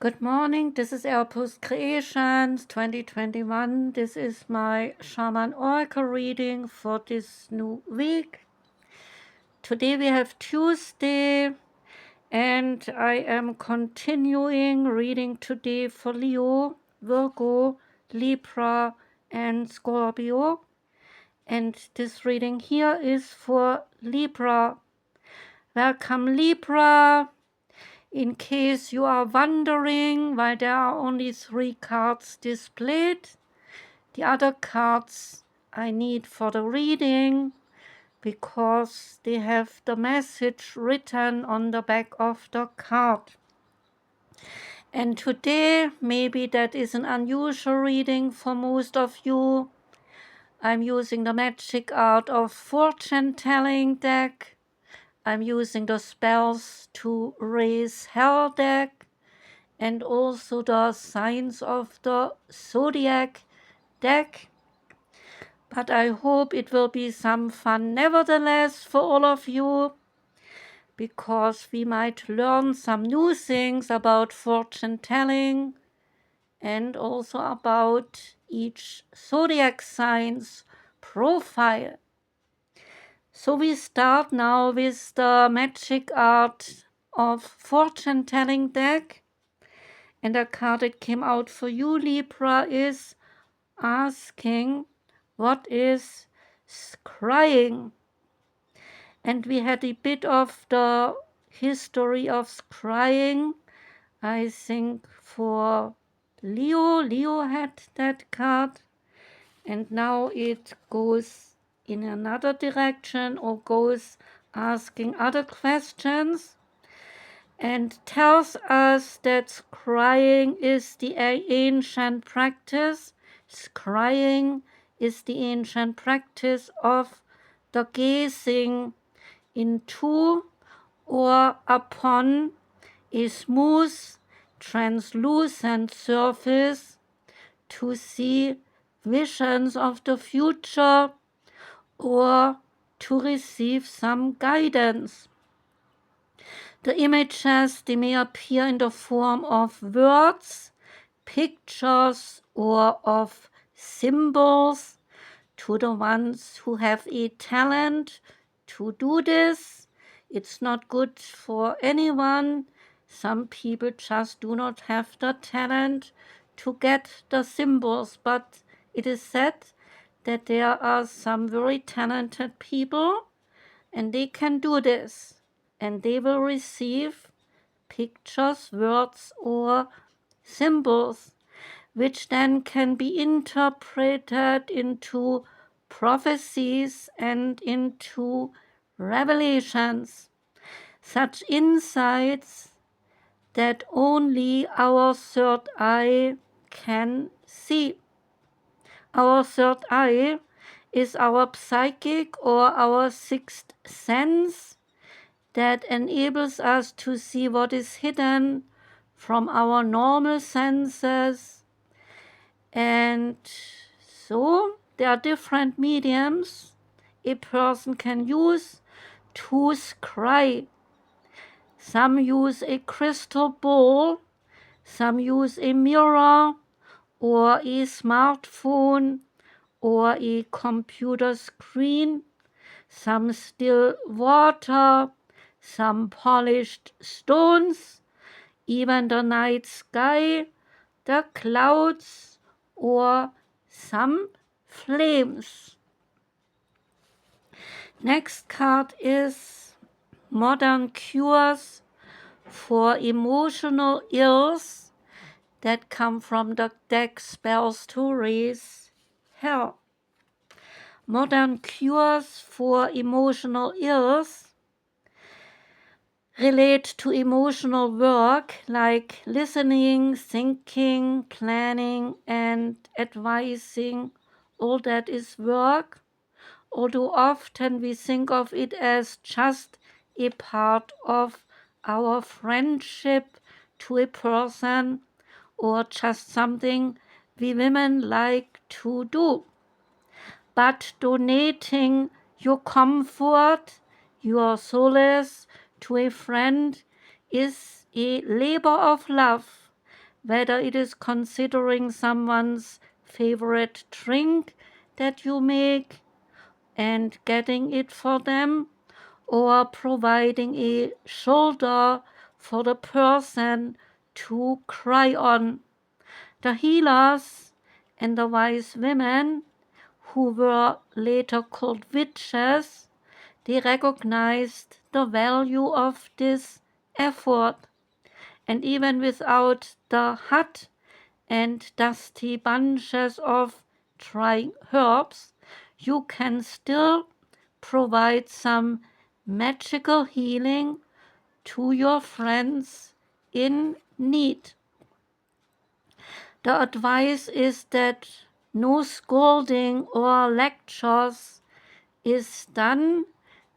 Good morning, this is our Post Creations 2021. This is my Shaman Oracle reading for this new week. Today we have Tuesday, and I am continuing reading today for Leo, Virgo, Libra, and Scorpio. And this reading here is for Libra. Welcome, Libra. In case you are wondering why there are only 3 cards displayed, the other cards I need for the reading because they have the message written on the back of the card. And today, maybe that is an unusual reading for most of you. I'm using the magic art of fortune telling deck. I'm using the spells to raise hell deck and also the signs of the Zodiac deck. But I hope it will be some fun nevertheless for all of you, because we might learn some new things about fortune telling and also about each Zodiac sign's profile. So we start now with the magic art of fortune telling deck. And the card that came out for you, Libra, is asking, what is scrying? And we had a bit of the history of scrying, I think, for Leo. Leo had that card. And now it goes in another direction or goes asking other questions and tells us that scrying is the ancient practice. Scrying is the ancient practice of the gazing into or upon a smooth, translucent surface to see visions of the future or to receive some guidance. The images, they may appear in the form of words, pictures, or of symbols. To the ones who have a talent to do this, it's not good for anyone. Some people just do not have the talent to get the symbols, but it is said that there are some very talented people and they can do this, and they will receive pictures, words, or symbols, which then can be interpreted into prophecies and into revelations, such insights that only our third eye can see. Our third eye is our psychic or our sixth sense that enables us to see what is hidden from our normal senses. And so there are different mediums a person can use to scry. Some use a crystal ball, some use a mirror or a smartphone or a computer screen, some still water, some polished stones, even the night sky, the clouds, or some flames. Next card is Modern Cures for Emotional Ills that come from the deck Spells to Raise Hell. Modern cures for emotional ills relate to emotional work like listening, thinking, planning, and advising. All that is work, although often we think of it as just a part of our friendship to a person or just something we women like to do. But donating your comfort, your solace to a friend is a labor of love whether it is considering someone's favorite drink that you make and getting it for them, or providing a shoulder for the person to cry on. The healers and the wise women, who were later called witches, they recognized the value of this effort. And even without the hut and dusty bunches of dry herbs, you can still provide some magical healing to your friends in need. The advice is that no scolding or lectures is done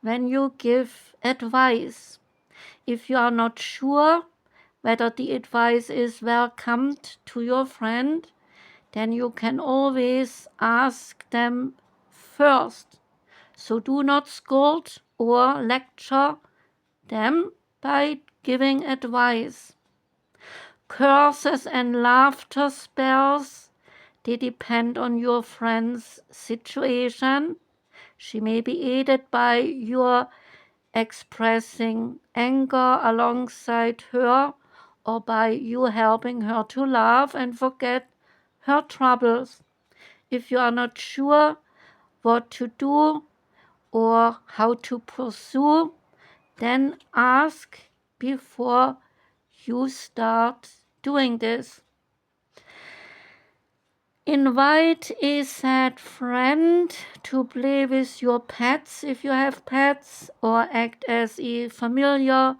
when you give advice. If you are not sure whether the advice is welcomed to your friend, then you can always ask them first. So do not scold or lecture them by giving advice. Curses and laughter spells, they depend on your friend's situation. She may be aided by your expressing anger alongside her, or by you helping her to laugh and forget her troubles. If you are not sure what to do or how to pursue, then ask before you start doing this. Invite a sad friend to play with your pets if you have pets, or act as a familiar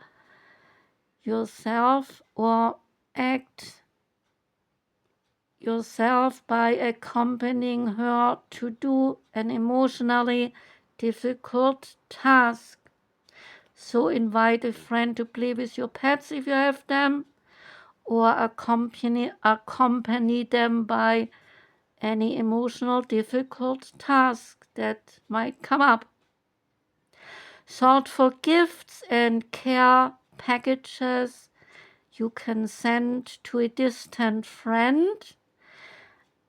yourself, or act yourself by accompanying her to do an emotionally difficult task. So invite a friend to play with your pets if you have them, or accompany them by any emotional difficult task that might come up. Thoughtful gifts and care packages you can send to a distant friend,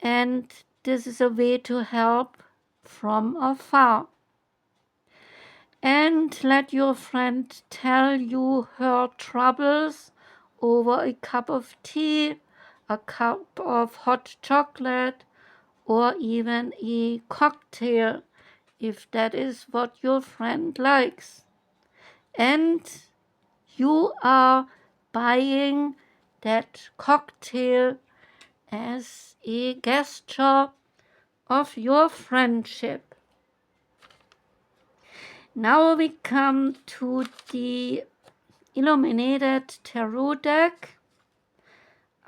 and this is a way to help from afar. And let your friend tell you her troubles over a cup of tea, a cup of hot chocolate, or even a cocktail, if that is what your friend likes. And you are buying that cocktail as a gesture of your friendship. Now we come to the Illuminated Tarot deck.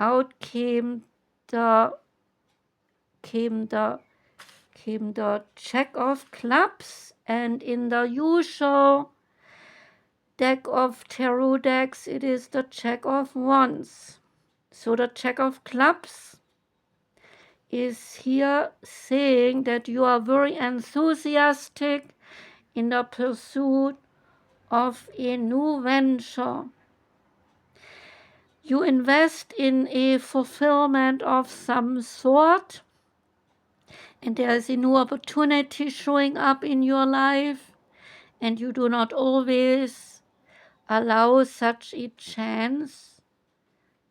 Out came the Jack of Clubs, and in the usual deck of tarot decks, it is the Jack of Wands. So the Jack of Clubs is here saying that you are very enthusiastic in the pursuit of a new venture. You invest in a fulfillment of some sort, and there is a new opportunity showing up in your life, and you do not always allow such a chance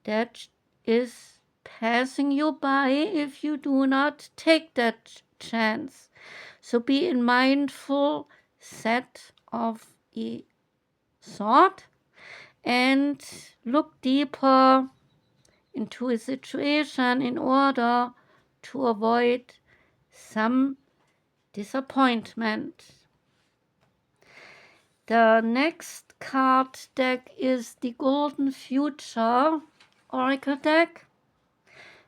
that is passing you by if you do not take that chance. So be in mindful set of a thought and look deeper into a situation in order to avoid some disappointment. The next card deck is the Golden Future Oracle deck.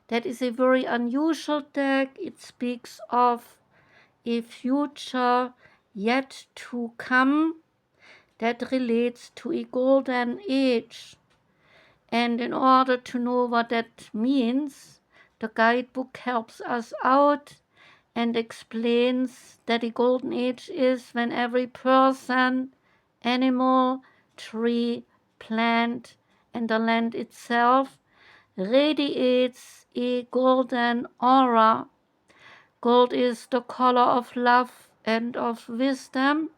That is a very unusual deck. It speaks of a future yet to come that relates to a golden age. And in order to know what that means, the guidebook helps us out and explains that a golden age is when every person, animal, tree, plant, and the land itself radiates a golden aura. Gold is the color of love and of wisdom,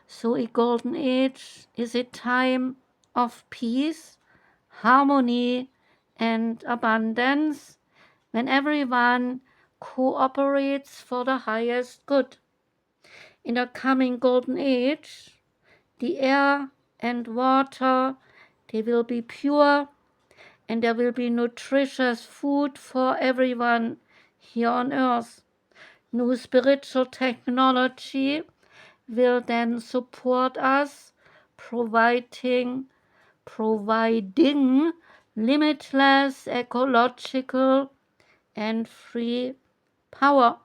so a golden age is a time of peace, harmony, and abundance when everyone cooperates for the highest good. In the coming golden age, the air and water, they will be pure, and there will be nutritious food for everyone here on earth. New spiritual technology will then support us, providing limitless ecological and free power.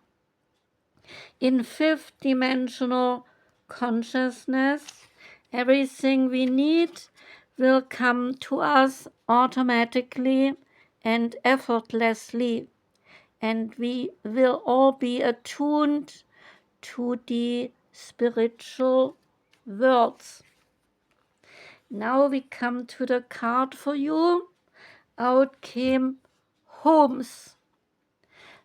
In fifth dimensional consciousness, everything we need will come to us automatically and effortlessly, and we will all be attuned to the spiritual worlds. Now we come to the card for you. Out came homes.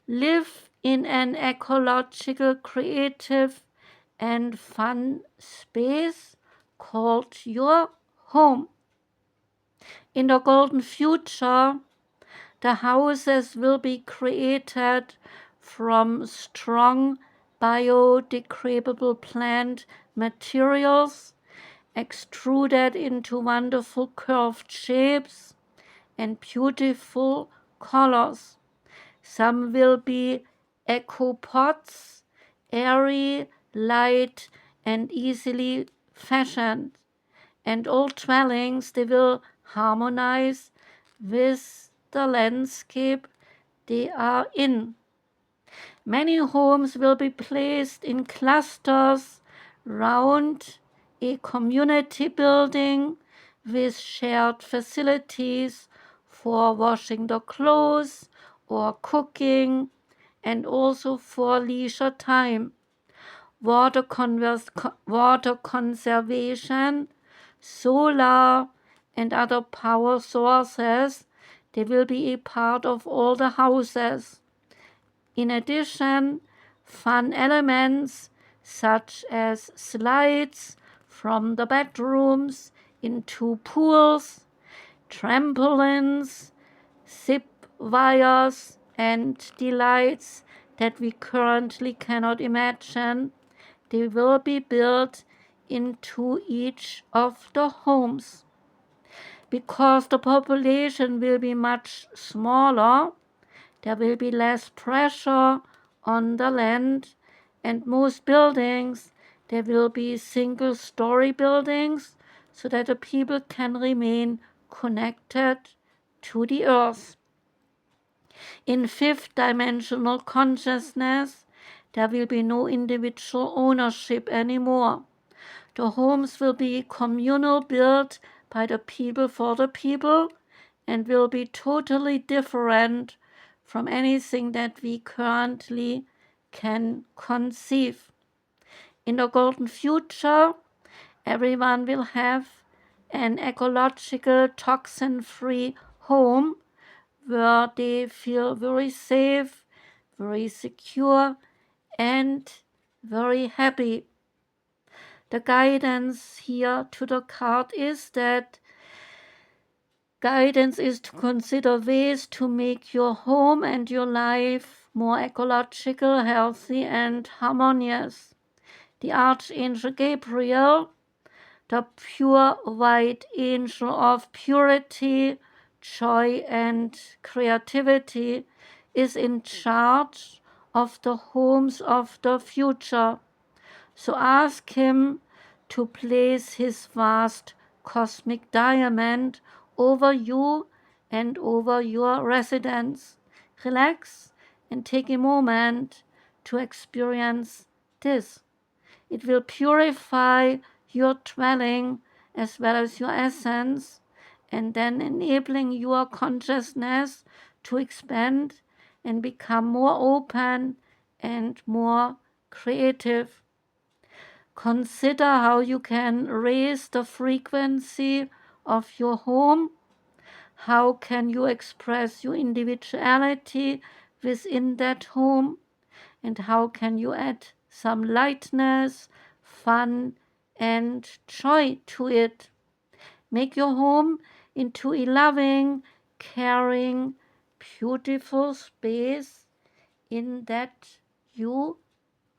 Live in an ecological, creative, and fun space called your home. In the golden future, the houses will be created from strong biodegradable plant materials, extruded into wonderful curved shapes and beautiful colors. Some will be eco-pots, airy, light, and easily fashioned. And all dwellings, they will harmonize with the landscape they are in. Many homes will be placed in clusters round a community building with shared facilities for washing the clothes or cooking, and also for leisure time. Water conservation, solar, and other power sources, they will be a part of all the houses. In addition, fun elements such as slides from the bedrooms into pools, trampolines, zip wires, and delights that we currently cannot imagine, they will be built into each of the homes. Because the population will be much smaller, there will be less pressure on the land, and most buildings, there will be single-story buildings so that the people can remain connected to the earth. In fifth dimensional consciousness, there will be no individual ownership anymore. The homes will be communal, built by the people for the people, and will be totally different from anything that we currently can conceive. In the golden future, everyone will have an ecological, toxin-free home where they feel very safe, very secure, and very happy. The guidance here to the card is that guidance is to consider ways to make your home and your life more ecological, healthy, and harmonious. The Archangel Gabriel, the pure white angel of purity, joy, and creativity, is in charge of the homes of the future. So ask him to place his vast cosmic diamond over you and over your residence. Relax and take a moment to experience this. It will purify your dwelling as well as your essence, and then enabling your consciousness to expand and become more open and more creative. Consider how you can raise the frequency of your home, How can you express your individuality within that home? And how can you add some lightness, fun, and joy to it? Make your home into a loving, caring, beautiful space in that you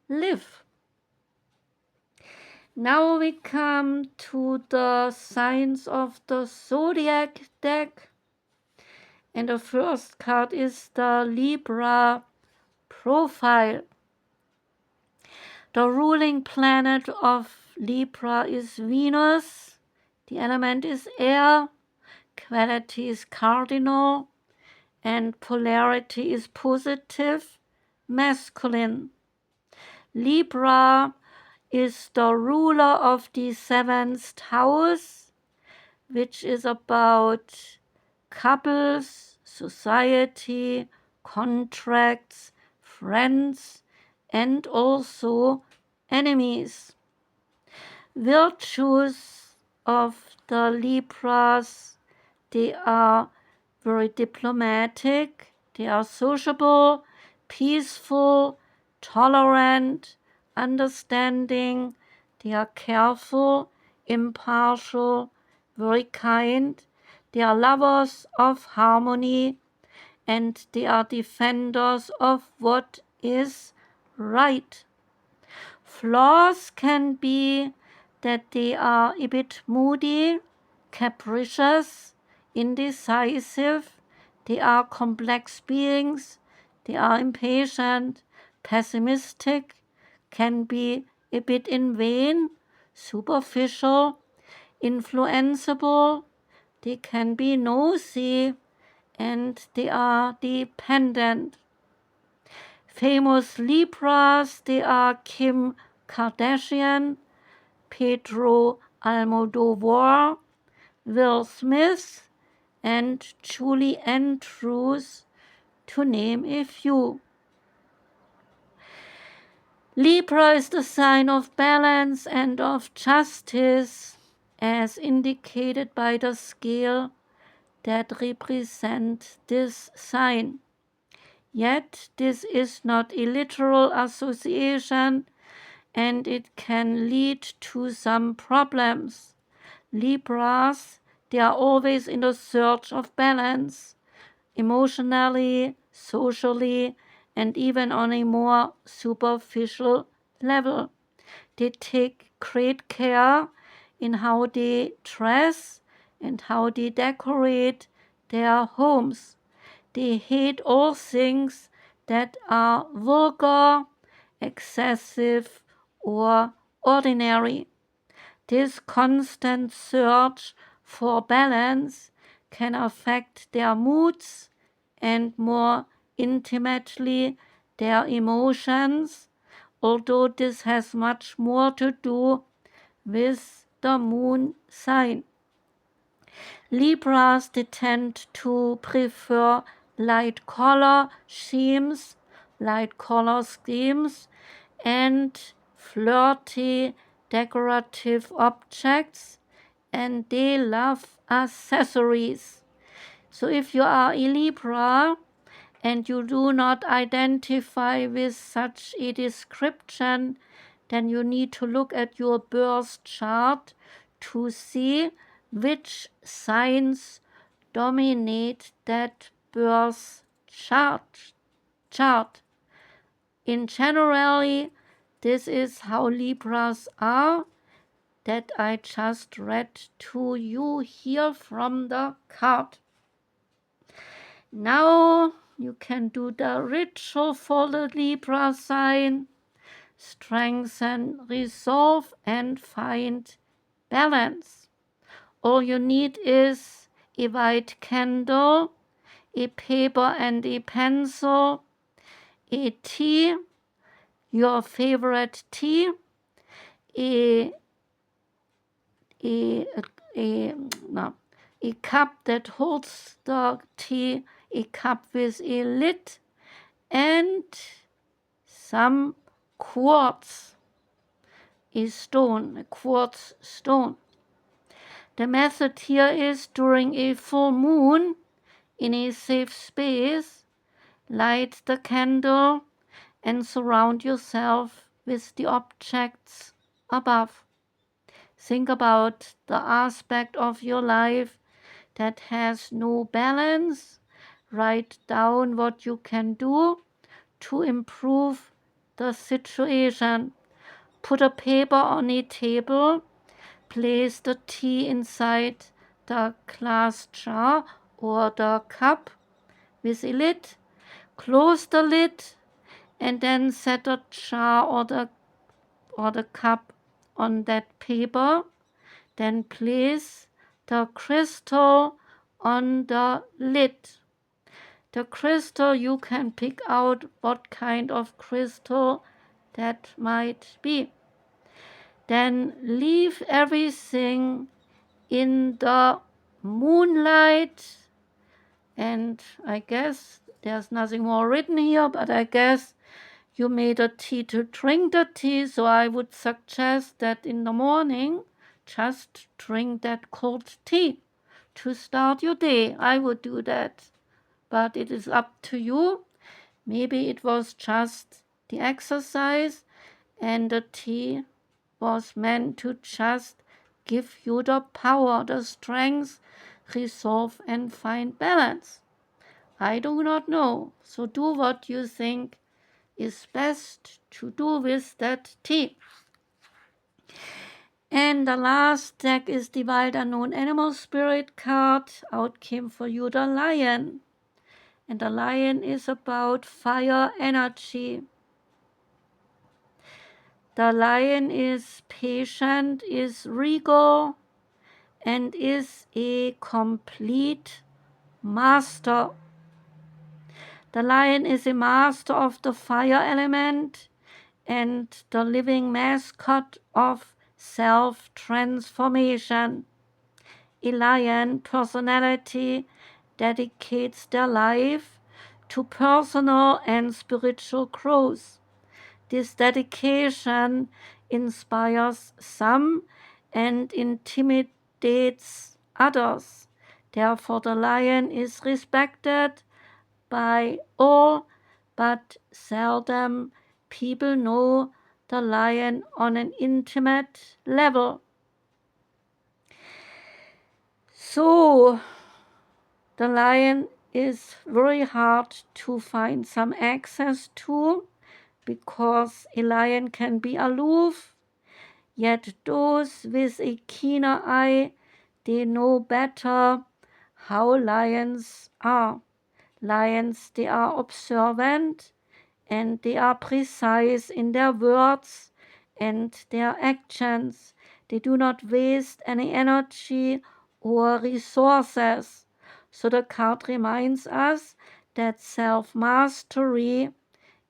live. Now we come to the signs of the Zodiac deck. And the first card is the Libra profile. The ruling planet of Libra is Venus. The element is air. Quality is cardinal. And polarity is positive, masculine. Libra is the ruler of the 7th house, which is about couples, society, contracts, friends, and also enemies. Virtues of the Libras: they are very diplomatic, they are sociable, peaceful, tolerant, understanding, they are careful, impartial, very kind, they are lovers of harmony, and they are defenders of what is right. Flaws can be that they are a bit moody, capricious, indecisive, they are complex beings, they are impatient, pessimistic, can be a bit in vain, superficial, influenceable, they can be nosy, and they are dependent. Famous Libras: they are Kim Kardashian, Pedro Almodovar, Will Smith, and Julie Andrews, to name a few. Libra is the sign of balance and of justice, as indicated by the scale that represent this sign. Yet this is not a literal association, and it can lead to some problems. Libras, they are always in the search of balance, emotionally, socially, and even on a more superficial level. They take great care in how they dress and how they decorate their homes. They hate all things that are vulgar, excessive, or ordinary. This constant search for balance can affect their moods and more intimately their emotions, although this has much more to do with the moon sign. Libras, they tend to prefer light color schemes, and flirty decorative objects, and they love accessories. So if you are a Libra and you do not identify with such a description, then you need to look at your birth chart to see which signs dominate that birth chart. In general, this is how Libras are, that I just read to you here from the card. Now you can do the ritual for the Libra sign. Strengthen resolve and find balance. All you need is a white candle, a paper and a pencil, a tea, your favorite tea, a cup that holds the tea, a cup with a lid, and some quartz, a quartz stone. The method here is during a full moon in a safe space, light the candle and surround yourself with the objects above. Think about the aspect of your life that has no balance. Write down what you can do to improve the situation. Put a paper on a table. Place the tea inside the glass jar or the cup with a lid. Close the lid and then set the jar or the cup on that paper. Then place the crystal on the lid. The crystal, you can pick out what kind of crystal that might be. Then leave everything in the moonlight, and I guess there's nothing more written here, but I guess you made a tea to drink the tea, so I would suggest that in the morning just drink that cold tea to start your day. I would do that, but it is up to you. Maybe it was just the exercise and the tea was meant to just give you the power, the strength, resolve and find balance. I do not know, so do what you think is best to do with that tea. And the last deck is the Wild Unknown Animal Spirit card. Out came for you the Lion. And the Lion is about fire energy. The Lion is patient, is regal, and is a complete master. The Lion is a master of the fire element and the living mascot of self-transformation. A lion personality dedicates their life to personal and spiritual growth. This dedication inspires some and intimidates others. Therefore, the lion is respected by all, but seldom people know the lion on an intimate level. So, the lion is very hard to find some access to because a lion can be aloof, yet those with a keener eye, they know better how lions are. Lions, they are observant and they are precise in their words and their actions. They do not waste any energy or resources. So the card reminds us that self-mastery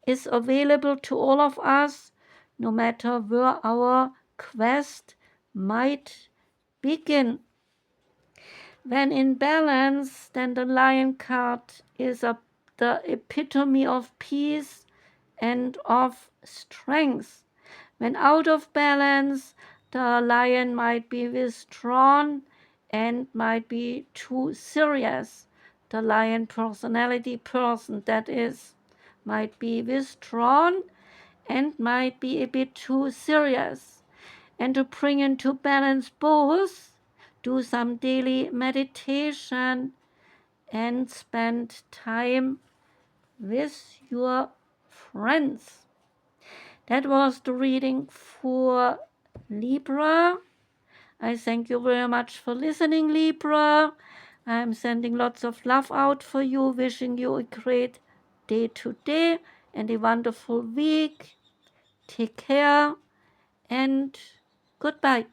is available to all of us, no matter where our quest might begin. When in balance, then the Lion card is the epitome of peace and of strength. When out of balance, the lion might be withdrawn and might be too serious. The lion personality person, that is, might be withdrawn and might be a bit too serious. And to bring into balance both, do some daily meditation and spend time with your friends. That was the reading for Libra. I thank you very much for listening, Libra. I'm sending lots of love out for you, wishing you a great day today and a wonderful week. Take care and goodbye.